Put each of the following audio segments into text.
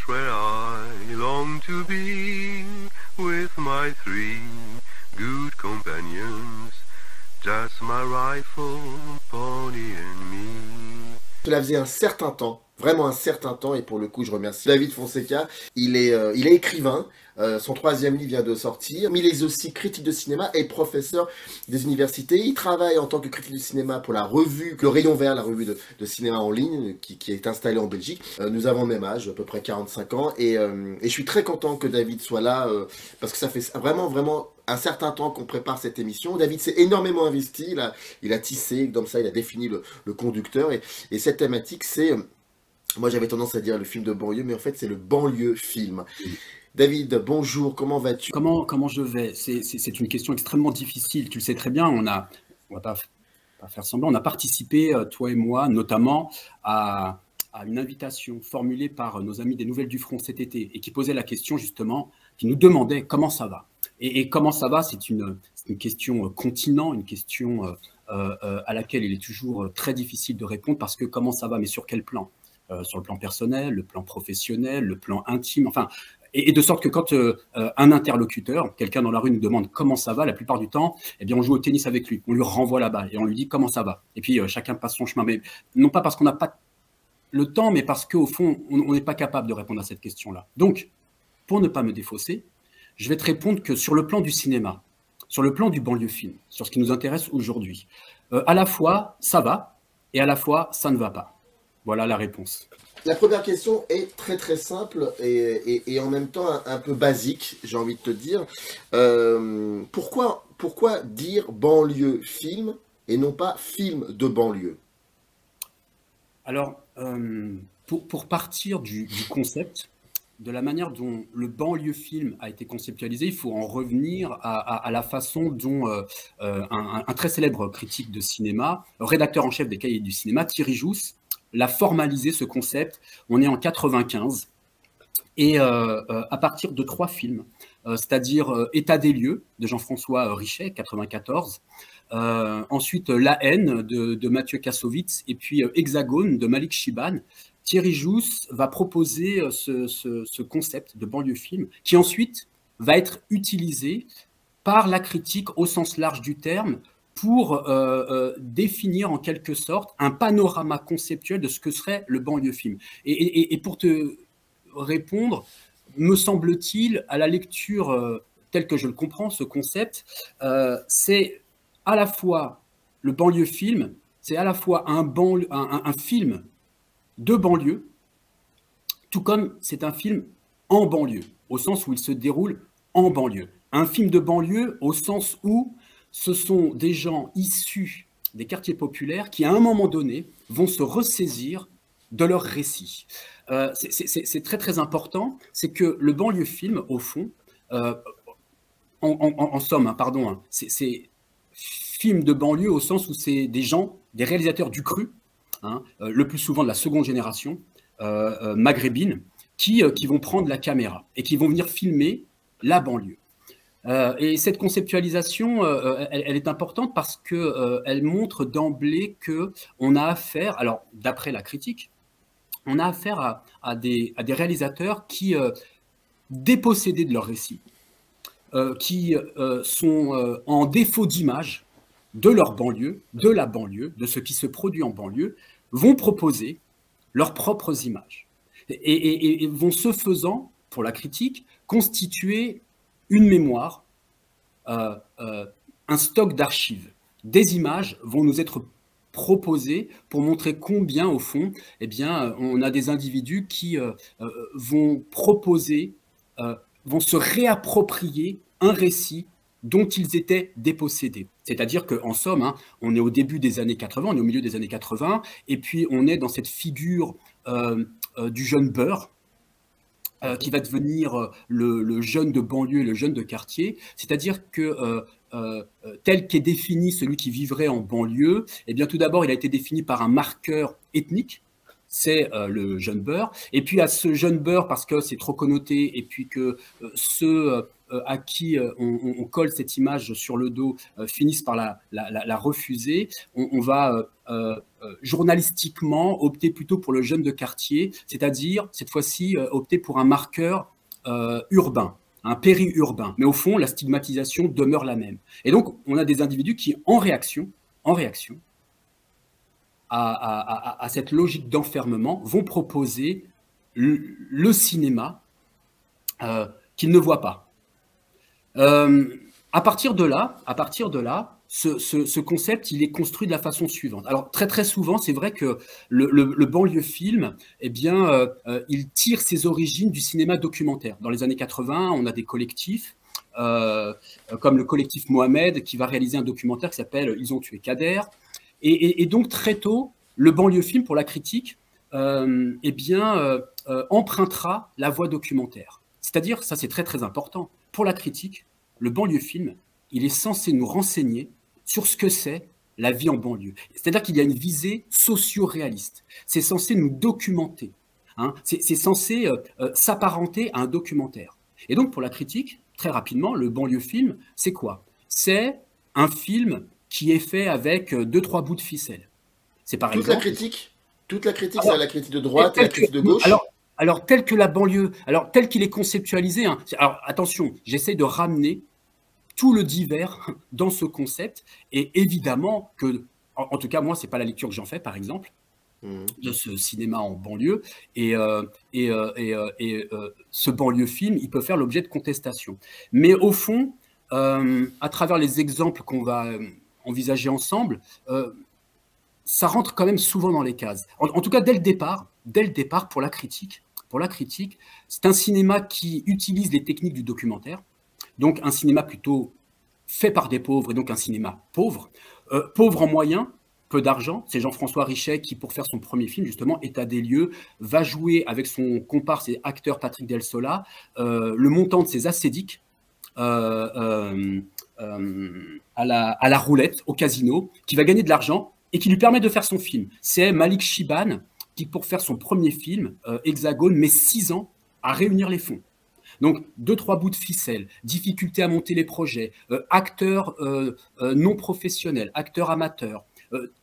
just where I long to be, with my three good companions, just my rifle, pony and me. Cela faisait un certain temps, vraiment un certain temps, et pour le coup je remercie David Fonseca. Il est écrivain, son 3e livre vient de sortir, mais il est aussi critique de cinéma et professeur des universités. Il travaille en tant que critique de cinéma pour la revue, le Rayon Vert, la revue de cinéma en ligne, qui est installée en Belgique. Nous avons le même âge, à peu près 45 ans, et je suis très content que David soit là, parce que ça fait vraiment un certain temps qu'on prépare cette émission. David s'est énormément investi, il a tissé, comme ça il a défini le conducteur, et cette thématique c'est, moi j'avais tendance à dire le film de banlieue, mais en fait c'est le banlieue film. David, bonjour, comment vas-tu? Comment je vais? C'est une question extrêmement difficile, tu le sais très bien, on va pas faire semblant, on a participé, toi et moi, notamment à une invitation formulée par nos amis des Nouvelles du Front cet été, et qui posait la question justement, qui nous demandait comment ça va. Et comment ça va, c'est une question continent, une question à laquelle il est toujours très difficile de répondre, parce que comment ça va, mais sur quel plan? Sur le plan personnel, le plan professionnel, le plan intime, enfin, et de sorte que quand un interlocuteur, quelqu'un dans la rue nous demande comment ça va, la plupart du temps, eh bien on joue au tennis avec lui, on lui renvoie la balle et on lui dit comment ça va. Et puis chacun passe son chemin, mais non pas parce qu'on n'a pas le temps, mais parce qu'au fond, on n'est pas capable de répondre à cette question-là. Donc, pour ne pas me défausser, je vais te répondre que sur le plan du cinéma, sur le plan du banlieue film, sur ce qui nous intéresse aujourd'hui, à la fois ça va et à la fois ça ne va pas. Voilà la réponse. La première question est très simple et en même temps un peu basique, j'ai envie de te dire. Pourquoi dire banlieue film et non pas film de banlieue? Alors, pour partir du concept, de la manière dont le banlieue film a été conceptualisé, il faut en revenir à la façon dont un très célèbre critique de cinéma, rédacteur en chef des Cahiers du cinéma, Thierry Jousse, l'a formalisé, ce concept. On est en 95, et à partir de 3 films, c'est-à-dire État des lieux de Jean-François Richet, 94, ensuite La haine de Mathieu Kassovitz, et puis Hexagone de Malik Shiban, Thierry Jousse va proposer ce concept de banlieue film, qui ensuite va être utilisé par la critique au sens large du terme, pour définir en quelque sorte un panorama conceptuel de ce que serait le banlieue film. Et pour te répondre, me semble-t-il, à la lecture telle que je le comprends, ce concept, c'est à la fois le banlieue film, c'est à la fois un film de banlieue, tout comme c'est un film en banlieue, au sens où il se déroule en banlieue. Un film de banlieue au sens où ce sont des gens issus des quartiers populaires qui, à un moment donné, vont se ressaisir de leur récit. C'est très important, c'est que le banlieue film, au fond, en somme, c'est film de banlieue au sens où c'est des gens, des réalisateurs du cru, le plus souvent de la seconde génération maghrébine, qui vont prendre la caméra et qui vont venir filmer la banlieue. Et cette conceptualisation, elle est importante parce qu'elle montre d'emblée qu'on a affaire, alors d'après la critique, on a affaire à des réalisateurs qui, dépossédés de leur récit, qui sont en défaut d'image de leur banlieue, de la banlieue, de ce qui se produit en banlieue, vont proposer leurs propres images. Et vont, ce faisant, pour la critique, constituer une mémoire, un stock d'archives. Des images vont nous être proposées pour montrer combien, au fond, eh bien, on a des individus qui vont proposer, vont se réapproprier un récit dont ils étaient dépossédés. C'est-à-dire qu'en somme, on est au début des années 80, on est au milieu des années 80, et puis on est dans cette figure du jeune beurre, qui va devenir le jeune de banlieue et le jeune de quartier, c'est-à-dire que tel qu'est défini celui qui vivrait en banlieue, eh bien tout d'abord il a été défini par un marqueur ethnique, c'est le jeune beurre, et puis à ce jeune beurre, parce que c'est trop connoté, et puis que ceux à qui on colle cette image sur le dos finissent par la refuser. On va journalistiquement opter plutôt pour le jeune de quartier, c'est-à-dire cette fois-ci opter pour un marqueur urbain, un périurbain. Mais au fond, la stigmatisation demeure la même. Et donc, on a des individus qui, en réaction à cette logique d'enfermement, vont proposer le cinéma qu'ils ne voient pas. À partir de là, ce concept, il est construit de la façon suivante. Alors, très souvent, c'est vrai que le banlieue film, eh bien, il tire ses origines du cinéma documentaire. Dans les années 80, on a des collectifs, comme le collectif Mohamed, qui va réaliser un documentaire qui s'appelle « Ils ont tué Kader ». Et donc, très tôt, le banlieue film, pour la critique, empruntera la voie documentaire. C'est-à-dire, ça c'est très important, pour la critique, le banlieue film, il est censé nous renseigner sur ce que c'est la vie en banlieue. C'est-à-dire qu'il y a une visée socio-réaliste. C'est censé nous documenter. Hein. C'est censé s'apparenter à un documentaire. Et donc, pour la critique, très rapidement, le banlieue film, c'est quoi? C'est un film qui est fait avec 2-3 bouts de ficelle. C'est par exemple... Toute la critique, c'est la critique de droite et la critique de gauche. Alors, tel que la banlieue, tel qu'il est conceptualisé, hein, alors attention, j'essaie de ramener tout le divers dans ce concept, et évidemment que, en tout cas, moi, c'est pas la lecture que j'en fais, par exemple, de ce cinéma en banlieue, et ce banlieue film, il peut faire l'objet de contestation. Mais au fond, à travers les exemples qu'on va envisager ensemble, ça rentre quand même souvent dans les cases. En tout cas, dès le départ, pour la critique, c'est un cinéma qui utilise les techniques du documentaire, donc un cinéma plutôt fait par des pauvres, et donc un cinéma pauvre, pauvre en moyens, peu d'argent. C'est Jean-François Richet qui, pour faire son premier film, justement, État des lieux, va jouer avec son comparse et acteur Patrick Delsola le montant de ses assédiques à la roulette, au casino, qui va gagner de l'argent et qui lui permet de faire son film. C'est Malik Shiban qui, pour faire son premier film, Hexagone, met 6 ans à réunir les fonds. Donc, 2-3 bouts de ficelle, difficulté à monter les projets, acteurs non professionnels, acteurs amateurs.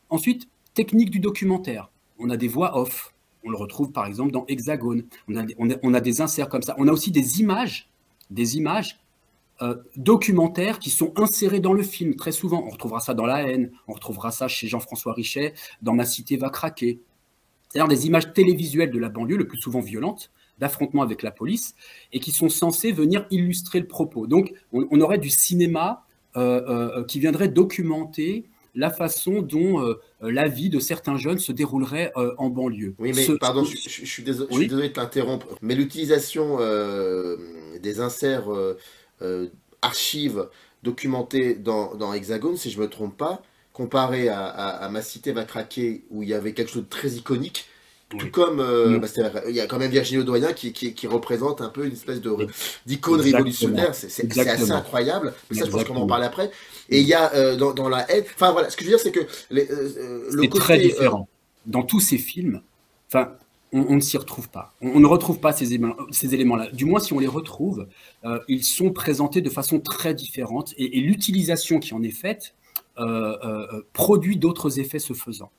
Ensuite, technique du documentaire. On a des voix off. On le retrouve, par exemple, dans Hexagone. On a des inserts comme ça. On a aussi des images documentaires qui sont insérés dans le film très souvent. On retrouvera ça dans La haine, on retrouvera ça chez Jean-François Richet, dans Ma cité va craquer. C'est-à-dire des images télévisuelles de la banlieue, le plus souvent violentes, d'affrontements avec la police, et qui sont censées venir illustrer le propos. Donc, on aurait du cinéma qui viendrait documenter la façon dont la vie de certains jeunes se déroulerait en banlieue. Oui, mais pardon, je suis désolé de t'interrompre, mais l'utilisation des inserts archives documentées dans Hexagone, si je ne me trompe pas, comparé à Ma cité va craquer, où il y avait quelque chose de très iconique, tout comme il y a quand même Virginie Audoyen qui représente un peu une espèce d'icône révolutionnaire. C'est assez incroyable, mais ça je pense qu'on en parle après. Et il y a dans La haine, enfin voilà, ce que je veux dire c'est que le côté très différent. Dans tous ces films, enfin, on ne s'y retrouve pas. On ne retrouve pas ces éléments-là. Du moins, si on les retrouve, ils sont présentés de façon très différente, et l'utilisation qui en est faite produit d'autres effets se faisant.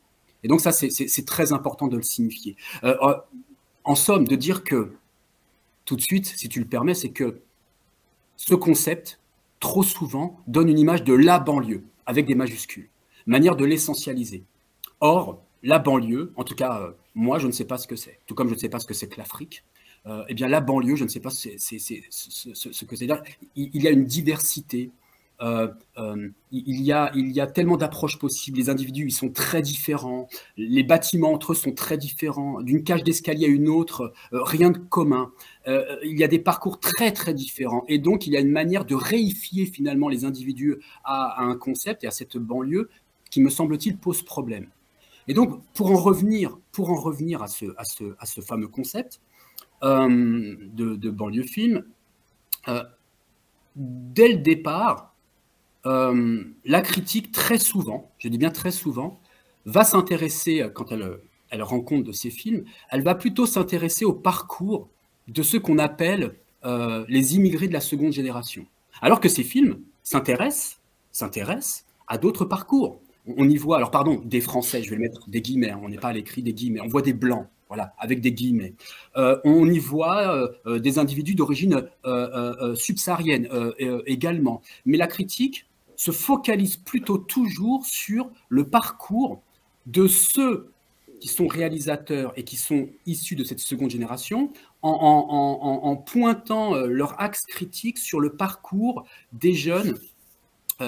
Et donc ça, c'est très important de le signifier. En somme, de dire que, tout de suite, si tu le permets, c'est que ce concept, trop souvent, donne une image de la banlieue, avec des majuscules, manière de l'essentialiser. Or, la banlieue, en tout cas, moi, je ne sais pas ce que c'est. Tout comme je ne sais pas ce que c'est que l'Afrique. Eh bien, la banlieue, je ne sais pas ce que c'est. Il y a une diversité. Il y a tellement d'approches possibles. Les individus, ils sont très différents. Les bâtiments entre eux sont très différents. D'une cage d'escalier à une autre, rien de commun. Il y a des parcours très, très différents. Et donc, il y a une manière de réifier finalement les individus à un concept et à cette banlieue qui, me semble-t-il, pose problème. Et donc, pour en revenir à ce fameux concept de banlieue film, dès le départ, la critique, très souvent, je dis bien très souvent, va s'intéresser, quand elle rend compte de ces films, elle va plutôt s'intéresser au parcours de ceux qu'on appelle les immigrés de la seconde génération. Alors que ces films s'intéressent à d'autres parcours. On y voit, alors pardon, des Français, je vais le mettre des guillemets, hein, on n'est pas à l'écrit des guillemets, on voit des Blancs, voilà, avec des guillemets. On y voit des individus d'origine subsaharienne également. Mais la critique se focalise plutôt toujours sur le parcours de ceux qui sont réalisateurs et qui sont issus de cette seconde génération, en pointant leur axe critique sur le parcours des jeunes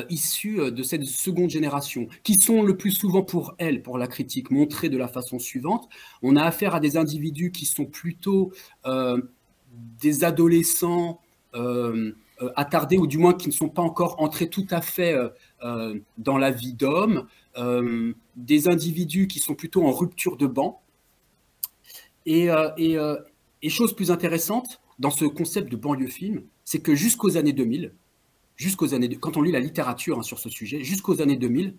issus de cette seconde génération, qui sont le plus souvent pour la critique, montrés de la façon suivante. On a affaire à des individus qui sont plutôt des adolescents attardés, ou du moins qui ne sont pas encore entrés tout à fait dans la vie d'homme, des individus qui sont plutôt en rupture de banc. Et chose plus intéressante dans ce concept de banlieue film, c'est que jusqu'aux années 2000, quand on lit la littérature sur ce sujet, jusqu'aux années 2000,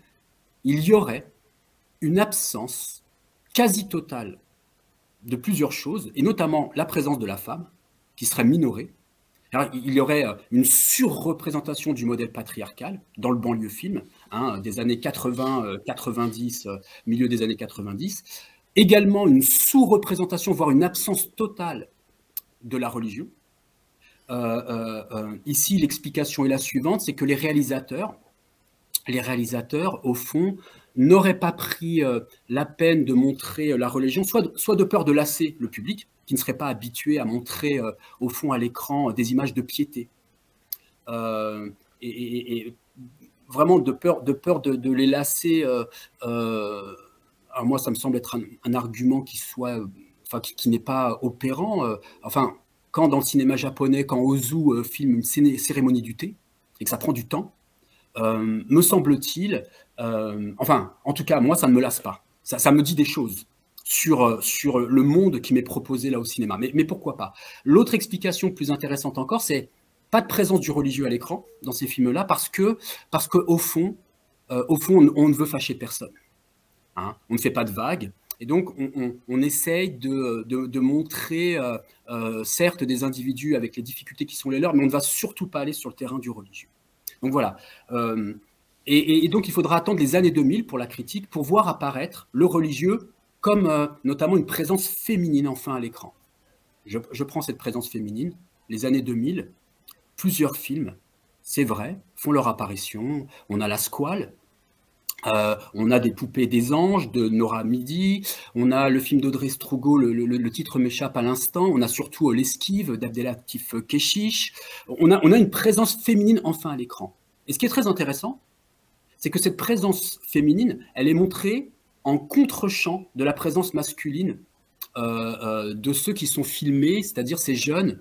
il y aurait une absence quasi totale de plusieurs choses, et notamment la présence de la femme, qui serait minorée. Alors, il y aurait une surreprésentation du modèle patriarcal dans le banlieue film, des années 80, 90, milieu des années 90. Également une sous-représentation, voire une absence totale de la religion. Ici, l'explication est la suivante, c'est que les réalisateurs, au fond, n'auraient pas pris la peine de montrer la religion, soit de peur de lasser le public, qui ne serait pas habitué à montrer, au fond, à l'écran, des images de piété. Et vraiment de peur de les lasser. Alors moi, ça me semble être un argument qui n'est pas opérant. Quand dans le cinéma japonais, quand Ozu filme une cérémonie du thé, et que ça prend du temps, me semble-t-il, en tout cas, moi, ça ne me lasse pas. Ça me dit des choses sur le monde qui m'est proposé là au cinéma. Mais pourquoi pas? L'autre explication plus intéressante encore, c'est pas de présence du religieux à l'écran dans ces films-là, parce que au fond, on ne veut fâcher personne. On ne fait pas de vagues. Et donc, on essaye de montrer, certes, des individus avec les difficultés qui sont les leurs, mais on ne va surtout pas aller sur le terrain du religieux. Donc voilà. Et donc, il faudra attendre les années 2000 pour la critique, pour voir apparaître le religieux comme notamment une présence féminine enfin à l'écran. Je prends cette présence féminine, les années 2000, plusieurs films, c'est vrai, font leur apparition. On a La Squale. On a des poupées des anges de Nora Midi, on a le film d'Audrey Strugo, le titre m'échappe à l'instant, on a surtout L'Esquive d'Abdelatif Kechiche, on a une présence féminine enfin à l'écran. Et ce qui est très intéressant, c'est que cette présence féminine, elle est montrée en contre-champ de la présence masculine de ceux qui sont filmés, c'est-à-dire ces jeunes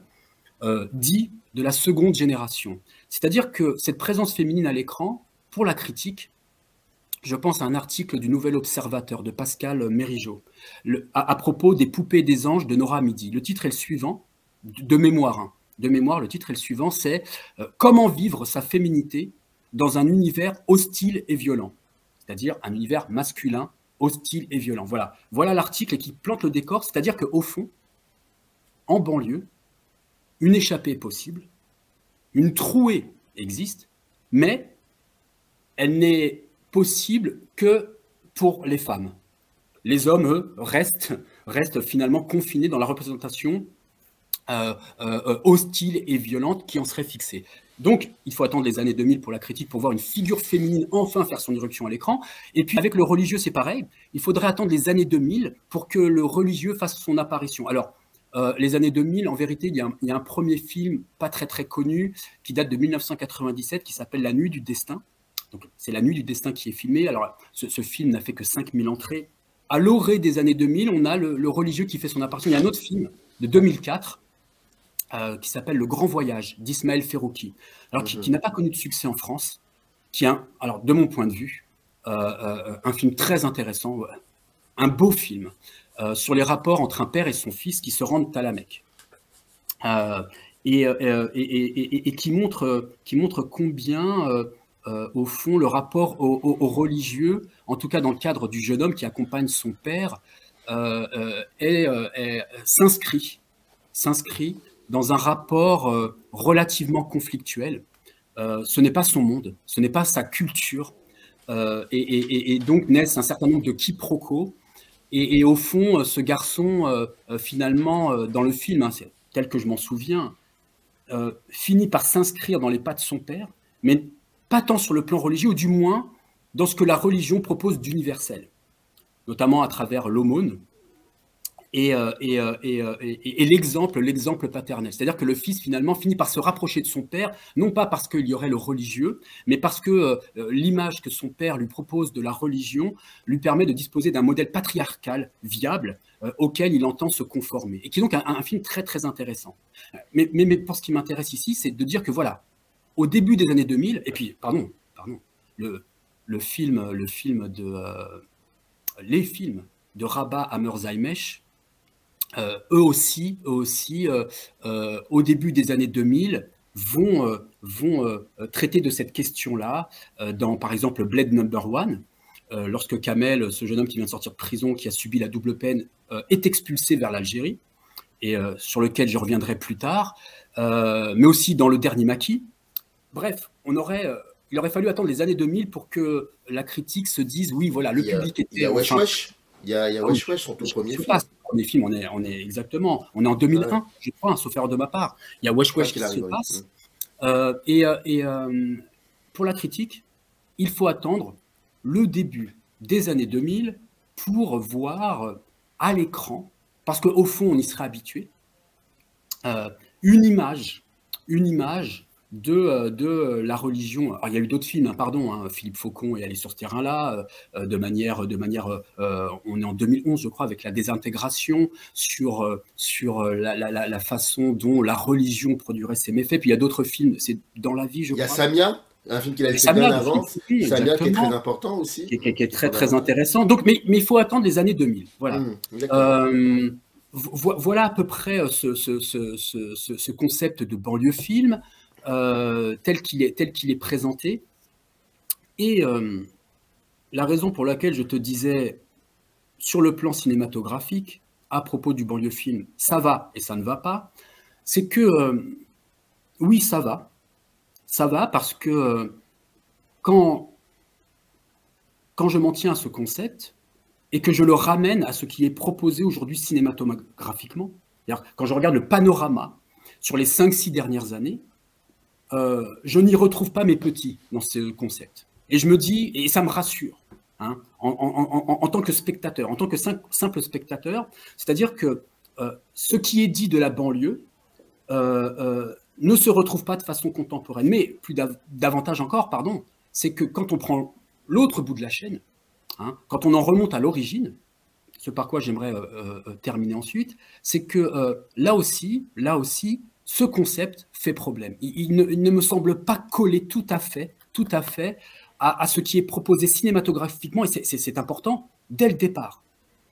dits de la seconde génération. C'est-à-dire que cette présence féminine à l'écran, pour la critique, je pense à un article du Nouvel Observateur de Pascal Mérigeau à propos des poupées des anges de Nora Midi. Le titre est le suivant, de mémoire, le titre est le suivant, c'est « Comment vivre sa féminité dans un univers hostile et violent », c'est-à-dire un univers masculin, hostile et violent. Voilà l'article qui plante le décor, c'est-à-dire qu'au fond, en banlieue, une échappée est possible, une trouée existe, mais elle n'est possible que pour les femmes. Les hommes, eux, restent finalement confinés dans la représentation hostile et violente qui en serait fixée. Donc, il faut attendre les années 2000 pour la critique, pour voir une figure féminine enfin faire son irruption à l'écran. Et puis, avec le religieux, c'est pareil. Il faudrait attendre les années 2000 pour que le religieux fasse son apparition. Alors, les années 2000, en vérité, il y a un premier film pas très très connu qui date de 1997 qui s'appelle La Nuit du Destin. C'est La Nuit du Destin qui est filmé. Alors, ce film n'a fait que 5000 entrées. À l'orée des années 2000, on a le religieux qui fait son apparition. Il y a un autre film de 2004 qui s'appelle Le Grand Voyage d'Ismaël Ferrouki, alors qui n'a pas connu de succès en France, qui est, alors de mon point de vue, un film très intéressant, un beau film sur les rapports entre un père et son fils qui se rendent à la Mecque. Et qui montre combien... au fond, le rapport au religieux, en tout cas dans le cadre du jeune homme qui accompagne son père, s'inscrit dans un rapport relativement conflictuel. Ce n'est pas son monde, ce n'est pas sa culture, et donc naissent un certain nombre de quiproquos. Et au fond, ce garçon, finalement, dans le film, hein, tel que je m'en souviens, finit par s'inscrire dans les pas de son père, mais pas tant sur le plan religieux, ou du moins dans ce que la religion propose d'universel, notamment à travers l'aumône et l'exemple paternel. C'est-à-dire que le fils, finalement, finit par se rapprocher de son père, non pas parce qu'il y aurait le religieux, mais parce que l'image que son père lui propose de la religion lui permet de disposer d'un modèle patriarcal viable auquel il entend se conformer. Et qui est donc un film très, très intéressant. Mais pour ce qui m'intéresse ici, c'est de dire que voilà, au début des années 2000, et puis, pardon, les films de Rabat à Merzaimesh, eux aussi, au début des années 2000, vont traiter de cette question-là dans, par exemple, Blade Number One, lorsque Kamel, ce jeune homme qui vient de sortir de prison, qui a subi la double peine, est expulsé vers l'Algérie, et sur lequel je reviendrai plus tard, mais aussi dans Le Dernier Maquis. Bref, il aurait fallu attendre les années 2000 pour que la critique se dise, oui, voilà, le public était... Il y a Wesh Wesh. Il y a Wesh Wesh, son tout premier film. Premier film, on est exactement, on est en 2001, ouais. Je crois, sauf erreur de ma part. Il y a Wesh Wesh qui se passe. Pour la critique, il faut attendre le début des années 2000 pour voir à l'écran, parce qu'au fond, on y serait habitué, une image de la religion. Alors, il y a eu d'autres films, Philippe Faucon est allé sur ce terrain-là, de manière, on est en 2011, je crois, avec la désintégration, sur la façon dont la religion produirait ses méfaits. Puis il y a d'autres films, c'est dans la vie, je crois. Il y a Samia, un film qu'il a fait bien avant, Samia qui est très important aussi. Qui est très, très intéressant. Donc, mais il faut attendre les années 2000, voilà. Voilà à peu près ce concept de banlieue film, tel qu'il est présenté. Et la raison pour laquelle je te disais, sur le plan cinématographique, à propos du banlieue film, ça va et ça ne va pas, c'est que, oui, ça va. Ça va parce que quand je m'en tiens à ce concept et que je le ramène à ce qui est proposé aujourd'hui cinématographiquement, quand je regarde le panorama sur les 5-6 dernières années, je n'y retrouve pas mes petits dans ce concept. Et je me dis, et ça me rassure, hein, en tant que spectateur, en tant que simple spectateur, c'est-à-dire que ce qui est dit de la banlieue ne se retrouve pas de façon contemporaine. Mais davantage encore, c'est que quand on prend l'autre bout de la chaîne, hein, quand on en remonte à l'origine, ce par quoi j'aimerais terminer ensuite, c'est que là aussi, ce concept fait problème. Il ne me semble pas coller tout à fait à ce qui est proposé cinématographiquement, et c'est important, dès le départ,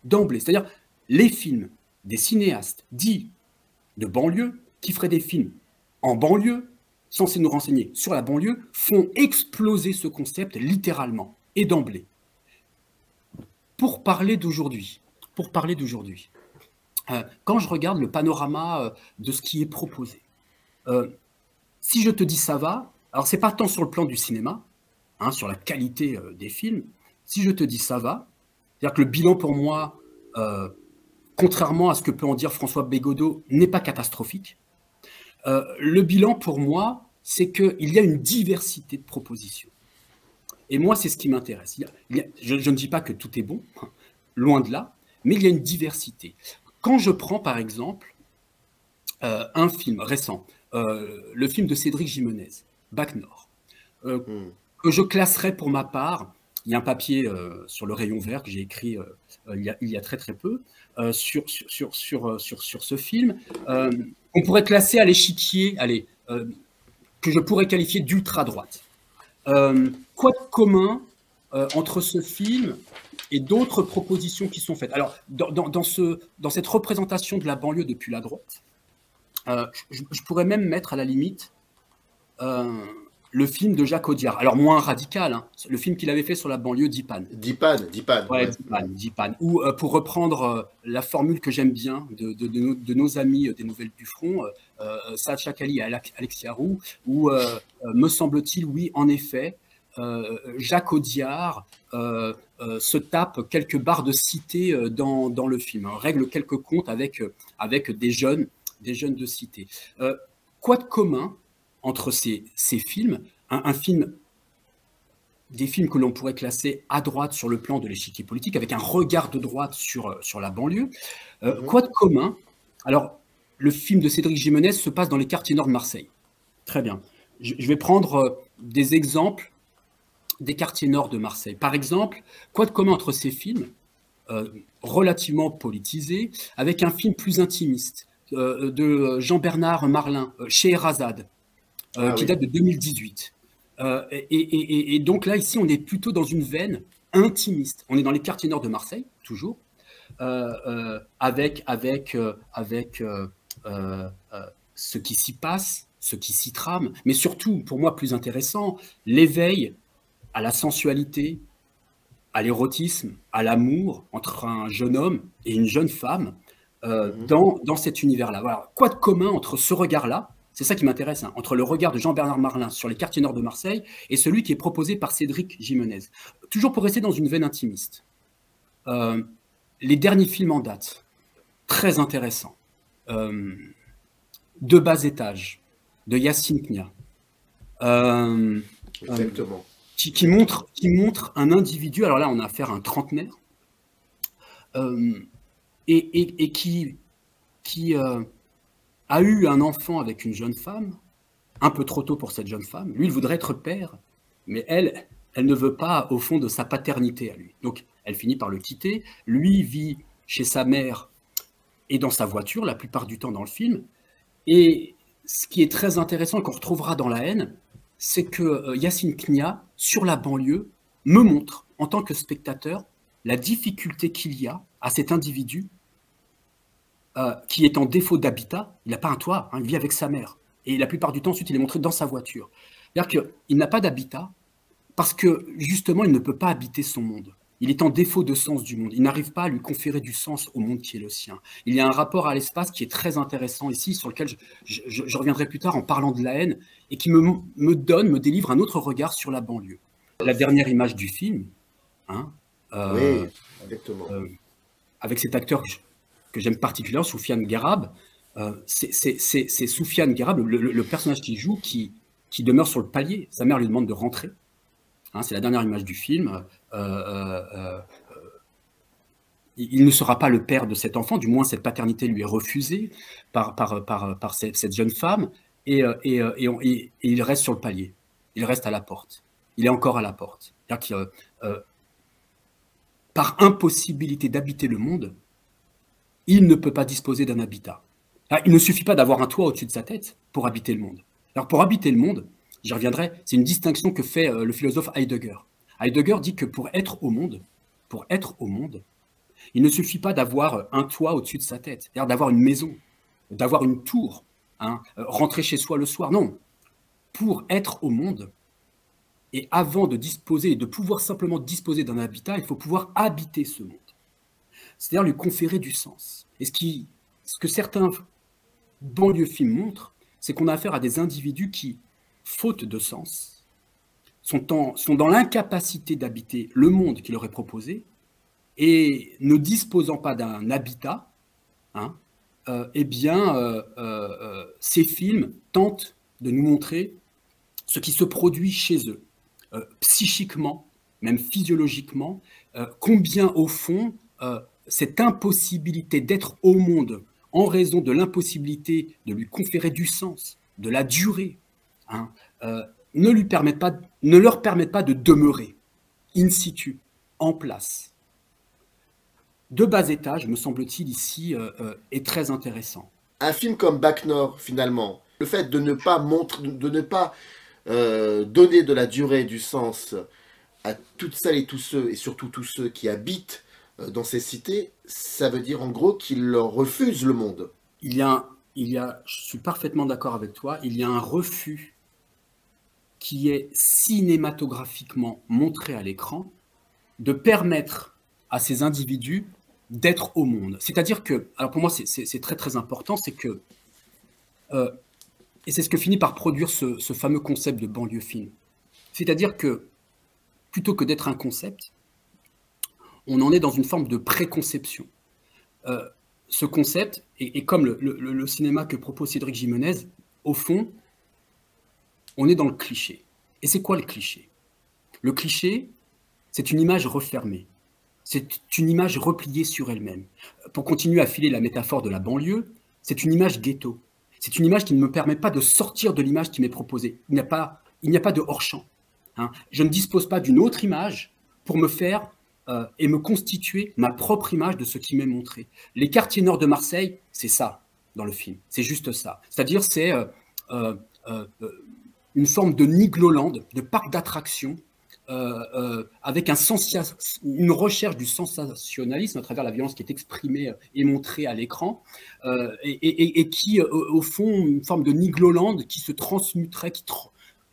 d'emblée. C'est-à-dire, les films des cinéastes dits de banlieue, qui feraient des films en banlieue, censés nous renseigner sur la banlieue, font exploser ce concept littéralement, et d'emblée. Pour parler d'aujourd'hui, quand je regarde le panorama de ce qui est proposé, si je te dis ça va, alors c'est pas tant sur le plan du cinéma, hein, sur la qualité des films, si je te dis ça va, c'est-à-dire que le bilan pour moi, contrairement à ce que peut en dire François Bégodeau, n'est pas catastrophique. Le bilan pour moi, c'est qu'il y a une diversité de propositions. Et moi, c'est ce qui m'intéresse. Je ne dis pas que tout est bon, loin de là, mais il y a une diversité. Quand je prends, par exemple, un film récent, le film de Cédric Jimenez, Bac Nord, que je classerais pour ma part, il y a un papier sur le rayon vert que j'ai écrit il y a très très peu, sur ce film, qu'on pourrait classer à l'échiquier, que je pourrais qualifier d'ultra-droite. Quoi de commun entre ce film et d'autres propositions qui sont faites? Alors, dans cette représentation de la banlieue depuis la droite, je pourrais même mettre à la limite le film de Jacques Audiard. Alors moins radical, hein, le film qu'il avait fait sur la banlieue, Dipan. Dipan, Ouais, Dipan. Ou pour reprendre la formule que j'aime bien de nos amis des Nouvelles du Front, Saad Chakali et Alexia Roux, où me semble-t-il, oui, en effet, Jacques Audiard se tape quelques barres de cité dans le film, hein, règle quelques comptes avec des jeunes de cité. Quoi de commun entre ces films, des films que l'on pourrait classer à droite sur le plan de l'échiquier politique, avec un regard de droite sur la banlieue. Quoi de commun? Alors, le film de Cédric Jimenez se passe dans les quartiers nord de Marseille. Très bien. Je vais prendre des exemples des quartiers nord de Marseille. Par exemple, quoi de commun entre ces films relativement politisés, avec un film plus intimiste de Jean-Bernard Marlin, Scheherazade, qui date de 2018. Et donc là, ici, on est plutôt dans une veine intimiste. On est dans les quartiers nord de Marseille, toujours, avec ce qui s'y passe, ce qui s'y trame, mais surtout, pour moi, plus intéressant, l'éveil à la sensualité, à l'érotisme, à l'amour entre un jeune homme et une jeune femme dans cet univers-là. Voilà. Quoi de commun entre ce regard-là, c'est ça qui m'intéresse, hein, entre le regard de Jean-Bernard Marlin sur les quartiers nord de Marseille et celui qui est proposé par Cédric Jimenez. Toujours pour rester dans une veine intimiste. Les derniers films en date, très intéressants. De bas étage, de Yacine Knia. Exactement. Qui montre un individu, alors là on a affaire à un trentenaire, et qui a eu un enfant avec une jeune femme, un peu trop tôt pour cette jeune femme. Lui, il voudrait être père, mais elle ne veut pas, au fond, de sa paternité à lui. Donc, elle finit par le quitter. Lui vit chez sa mère et dans sa voiture, la plupart du temps dans le film. Et ce qui est très intéressant et qu'on retrouvera dans La haine, c'est que Yacine Knia, sur la banlieue, me montre, en tant que spectateur, la difficulté qu'il y a à cet individu qui est en défaut d'habitat. Il n'a pas un toit, hein, il vit avec sa mère. Et la plupart du temps, ensuite, il est montré dans sa voiture. C'est-à-dire qu'il n'a pas d'habitat parce que, justement, il ne peut pas habiter son monde. Il est en défaut de sens du monde. Il n'arrive pas à lui conférer du sens au monde qui est le sien. Il y a un rapport à l'espace qui est très intéressant ici, sur lequel je reviendrai plus tard en parlant de La haine, et qui me délivre un autre regard sur la banlieue. La dernière image du film, hein, oui, exactement. Avec cet acteur que j'aime particulièrement, Soufiane Guérab, c'est Soufiane Guérab, le personnage qu'il joue, qui demeure sur le palier. Sa mère lui demande de rentrer. Hein, c'est la dernière image du film. Il ne sera pas le père de cet enfant, du moins cette paternité lui est refusée par cette jeune femme, et il reste sur le palier. Il reste à la porte. Il est encore à la porte. C'est-à-dire que, par impossibilité d'habiter le monde, il ne peut pas disposer d'un habitat. Alors, il ne suffit pas d'avoir un toit au-dessus de sa tête pour habiter le monde. Alors pour habiter le monde, j'y reviendrai, c'est une distinction que fait le philosophe Heidegger. Heidegger dit que pour être au monde, il ne suffit pas d'avoir un toit au-dessus de sa tête, c'est-à-dire d'avoir une maison, d'avoir une tour, hein, rentrer chez soi le soir. Non, pour être au monde, et avant de disposer, de pouvoir simplement disposer d'un habitat, il faut pouvoir habiter ce monde. C'est-à-dire lui conférer du sens. Et ce que certains banlieues films montrent, c'est qu'on a affaire à des individus qui, faute de sens, sont dans l'incapacité d'habiter le monde qui leur est proposé, et ne disposant pas d'un habitat, hein, ces films tentent de nous montrer ce qui se produit chez eux, psychiquement, même physiologiquement, combien au fond cette impossibilité d'être au monde en raison de l'impossibilité de lui conférer du sens, de la durée, hein, ne leur permettent pas de demeurer in situ, en place. De bas étage, me semble-t-il, ici, est très intéressant. Un film comme Bac Nord, finalement, le fait de ne pas donner de la durée, du sens à toutes celles et tous ceux, et surtout tous ceux qui habitent dans ces cités, ça veut dire en gros qu'ils leur refusent le monde. Je suis parfaitement d'accord avec toi, il y a un refus qui est cinématographiquement montré à l'écran, de permettre à ces individus d'être au monde. C'est-à-dire que, alors pour moi c'est très très important, c'est que, et c'est ce que finit par produire ce fameux concept de banlieue film, c'est-à-dire que plutôt que d'être un concept, on en est dans une forme de préconception. Ce concept, et comme le cinéma que propose Cédric Jimenez, au fond, on est dans le cliché. Et c'est quoi le cliché? Le cliché, c'est une image refermée. C'est une image repliée sur elle-même. Pour continuer à filer la métaphore de la banlieue, c'est une image ghetto. C'est une image qui ne me permet pas de sortir de l'image qui m'est proposée. Il n'y a pas de hors-champ. Hein. Je ne dispose pas d'une autre image pour me faire et me constituer ma propre image de ce qui m'est montré. Les quartiers nord de Marseille, c'est ça dans le film. C'est juste ça. C'est-à-dire c'est une forme de Nigloland, de parc d'attractions, avec une recherche du sensationnalisme à travers la violence qui est exprimée et montrée à l'écran, et qui, au fond, une forme de Nigloland qui se transmuterait,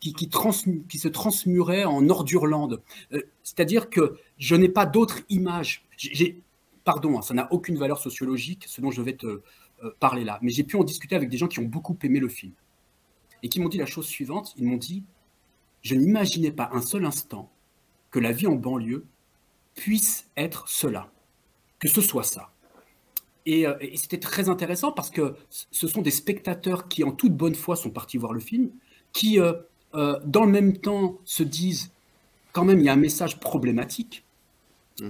qui se transmurait en Ordurland. C'est-à-dire que je n'ai pas d'autre image. Pardon, hein, ça n'a aucune valeur sociologique, ce dont je vais te parler là. Mais j'ai pu en discuter avec des gens qui ont beaucoup aimé le film et qui m'ont dit la chose suivante. Ils m'ont dit: je n'imaginais pas un seul instant que la vie en banlieue puisse être cela, que ce soit ça. Et c'était très intéressant parce que ce sont des spectateurs qui, en toute bonne foi, sont partis voir le film, qui, dans le même temps, se disent quand même, il y a un message problématique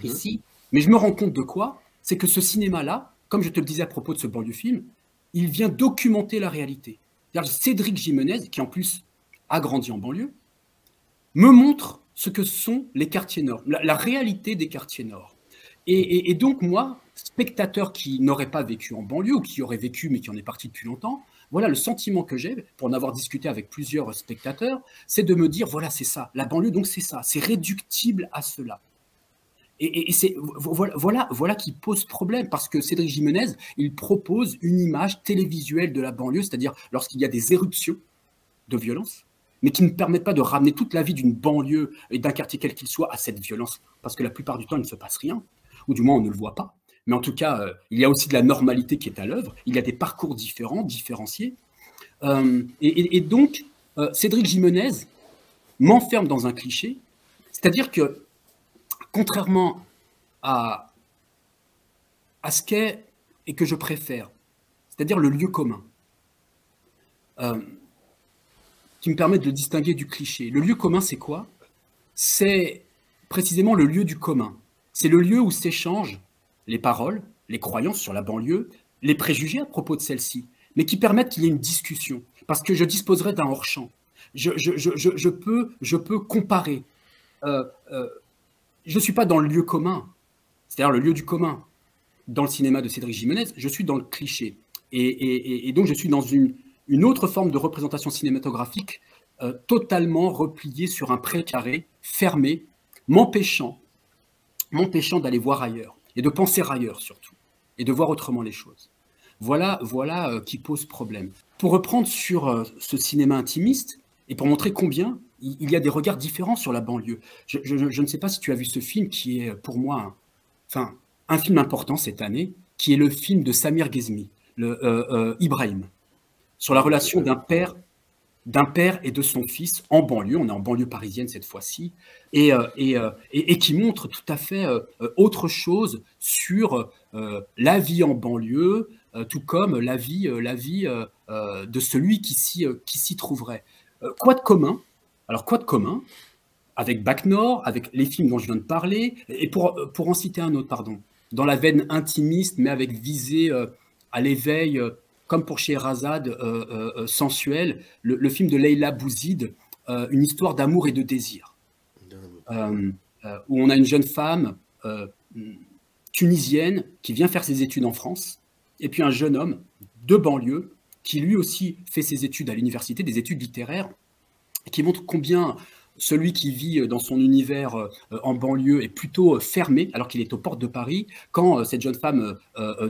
ici. Mais je me rends compte de quoi? C'est que ce cinéma-là, comme je te le disais à propos de ce banlieue film, il vient documenter la réalité. C'est-à-dire Cédric Jimenez, qui en plus a grandi en banlieue, me montre ce que sont les quartiers nord, la réalité des quartiers nord. Et donc moi, spectateur qui n'aurait pas vécu en banlieue, ou qui aurait vécu mais qui en est parti depuis longtemps, voilà le sentiment que j'ai, pour en avoir discuté avec plusieurs spectateurs, c'est de me dire, voilà, c'est ça, la banlieue, donc c'est ça, c'est réductible à cela. Et c'est, voilà qui pose problème, parce que Cédric Jimenez, il propose une image télévisuelle de la banlieue, c'est-à-dire lorsqu'il y a des éruptions de violence, mais qui ne permettent pas de ramener toute la vie d'une banlieue et d'un quartier quel qu'il soit à cette violence, parce que la plupart du temps, il ne se passe rien, ou du moins on ne le voit pas. Mais en tout cas, il y a aussi de la normalité qui est à l'œuvre, il y a des parcours différents, différenciés. Et donc, Cédric Jimenez m'enferme dans un cliché, c'est-à-dire que, contrairement à ce qu'est et que je préfère, c'est-à-dire le lieu commun, qui me permet de le distinguer du cliché. Le lieu commun, c'est quoi? C'est précisément le lieu du commun. C'est le lieu où s'échangent les paroles, les croyances sur la banlieue, les préjugés à propos de celle-ci, mais qui permettent qu'il y ait une discussion. Parce que je disposerai d'un hors-champ. Je peux comparer. Je ne suis pas dans le lieu commun, c'est-à-dire le lieu du commun. Dans le cinéma de Cédric Jimenez, je suis dans le cliché. Et donc, je suis dans une autre forme de représentation cinématographique totalement repliée sur un précaré, fermé, m'empêchant d'aller voir ailleurs, et de penser ailleurs surtout, et de voir autrement les choses. Voilà qui pose problème. Pour reprendre sur ce cinéma intimiste, et pour montrer combien il y a des regards différents sur la banlieue. Je ne sais pas si tu as vu ce film qui est pour moi un film important cette année, qui est le film de Samir Ghezmi, Ibrahim, sur la relation d'un père et de son fils en banlieue, on est en banlieue parisienne cette fois-ci, et qui montre tout à fait autre chose sur la vie en banlieue, tout comme la vie de celui qui s'y trouverait. Quoi de commun? Alors quoi de commun avec Bac Nord, avec les films dont je viens de parler, et pour en citer un autre, pardon, dans la veine intimiste, mais avec visée à l'éveil, comme pour Scheherazade, sensuel, le film de Leila Bouzid, une histoire d'amour et de désir, où on a une jeune femme tunisienne qui vient faire ses études en France, et puis un jeune homme de banlieue qui lui aussi fait ses études à l'université, des études littéraires, qui montre combien celui qui vit dans son univers en banlieue est plutôt fermé, alors qu'il est aux portes de Paris, quand cette jeune femme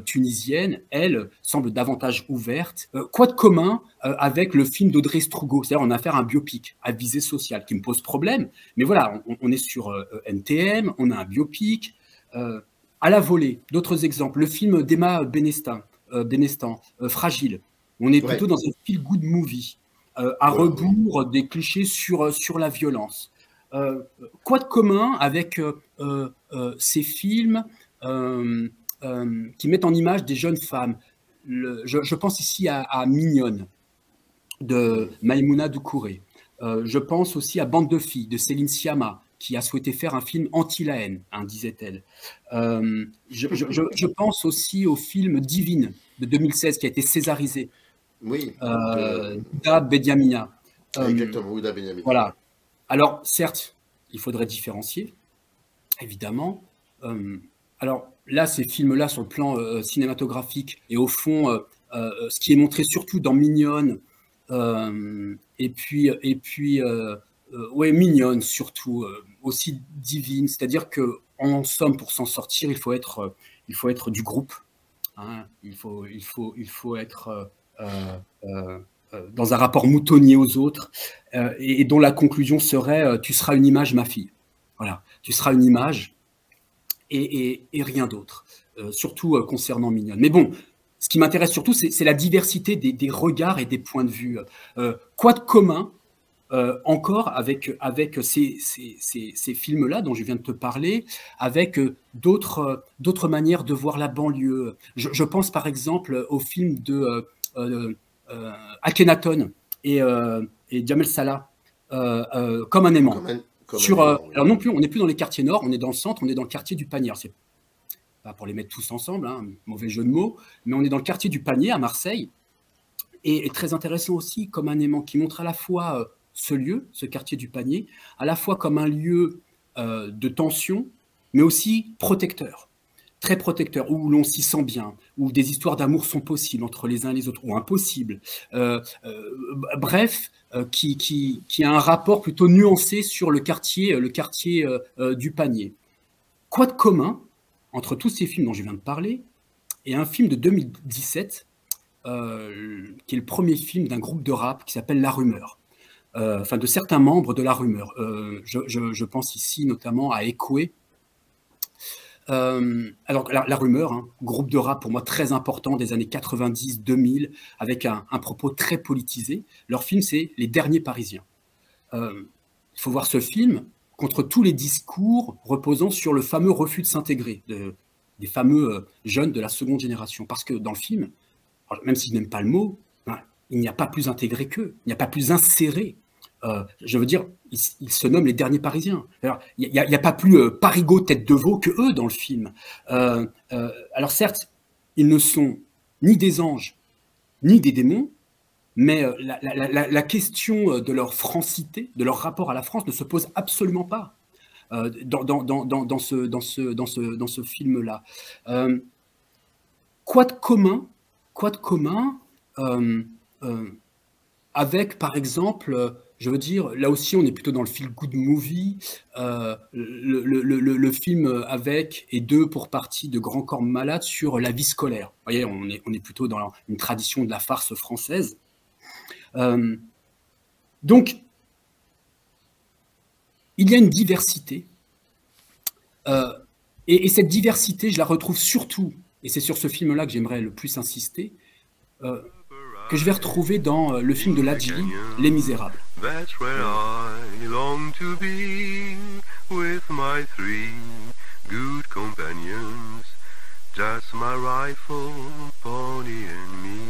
tunisienne, elle, semble davantage ouverte. Quoi de commun avec le film d'Audrey Strugo? C'est-à-dire, on a affaire à un biopic à visée sociale qui me pose problème, mais voilà, on est sur NTM, on a un biopic. À la volée, d'autres exemples, le film d'Emma Benestan, Fragile. On est plutôt dans un feel-good movie, à rebours des clichés sur la violence. Quoi de commun avec ces films qui mettent en image des jeunes femmes? Je pense ici à Mignonne, de Maïmouna Doucouré. Je pense aussi à Bande de filles, de Céline Sciamma, qui a souhaité faire un film anti la haine, disait-elle. Je pense aussi au film Divine, de 2016, qui a été césarisé. Oui. Ouda Bediamina. Exactement, Ouda Bediamina. Voilà. Alors, certes, il faudrait différencier, évidemment. Alors là, ces films-là, sur le plan cinématographique, et au fond, ce qui est montré surtout dans Mignonne, et puis Mignonne surtout, aussi Divine, c'est-à-dire que en somme, pour s'en sortir, il faut être du groupe, hein. Il faut être dans un rapport moutonnier aux autres, et dont la conclusion serait tu seras une image, ma fille. Voilà, tu seras une image et rien d'autre, surtout concernant Mignonne. Mais bon, ce qui m'intéresse surtout, c'est la diversité des regards et des points de vue. Quoi de commun encore avec ces films-là dont je viens de te parler, avec d'autres manières de voir la banlieue? Je pense par exemple au film de Akhenaton et Jamel Salah, Comme un aimant. Alors non plus, on n'est plus dans les quartiers nord, on est dans le centre, on est dans le quartier du Panier. C'est pas pour les mettre tous ensemble, hein, mauvais jeu de mots, mais on est dans le quartier du Panier à Marseille, et très intéressant aussi Comme un aimant, qui montre à la fois ce lieu, ce quartier du Panier, à la fois comme un lieu de tension, mais aussi protecteur. Très protecteur, où l'on s'y sent bien, où des histoires d'amour sont possibles entre les uns et les autres, ou impossibles. Bref, qui a un rapport plutôt nuancé sur le quartier du Panier. Quoi de commun entre tous ces films dont je viens de parler et un film de 2017, qui est le premier film d'un groupe de rap qui s'appelle La Rumeur, enfin de certains membres de La Rumeur. Je pense ici notamment à Ekoué. Alors, la Rumeur, hein, groupe de rap pour moi très important des années 90-2000, avec un propos très politisé. Leur film, c'est Les Derniers Parisiens. Il faut voir ce film contre tous les discours reposant sur le fameux refus de s'intégrer des fameux jeunes de la seconde génération. Parce que dans le film, même si je n'aime pas le mot, il n'y a pas plus intégré qu'eux, il n'y a pas plus inséré. Je veux dire, ils se nomment les derniers Parisiens. Alors, il n'y a pas plus parigot tête de veau que eux dans le film. Alors certes, ils ne sont ni des anges, ni des démons, mais la question de leur francité, de leur rapport à la France ne se pose absolument pas dans ce film-là. Quoi de commun avec, par exemple, je veux dire, là aussi, on est plutôt dans le feel-good movie, le film avec et deux pour partie de Grand Corps Malade sur la vie scolaire. Vous voyez, on est plutôt dans une tradition de la farce française. Donc, il y a une diversité, et cette diversité, je la retrouve surtout, et c'est sur ce film-là que j'aimerais le plus insister, que je vais retrouver dans le film de Ladjli, Les Misérables. That's where I long to be, with my 3 good companions, just my rifle, pony and me.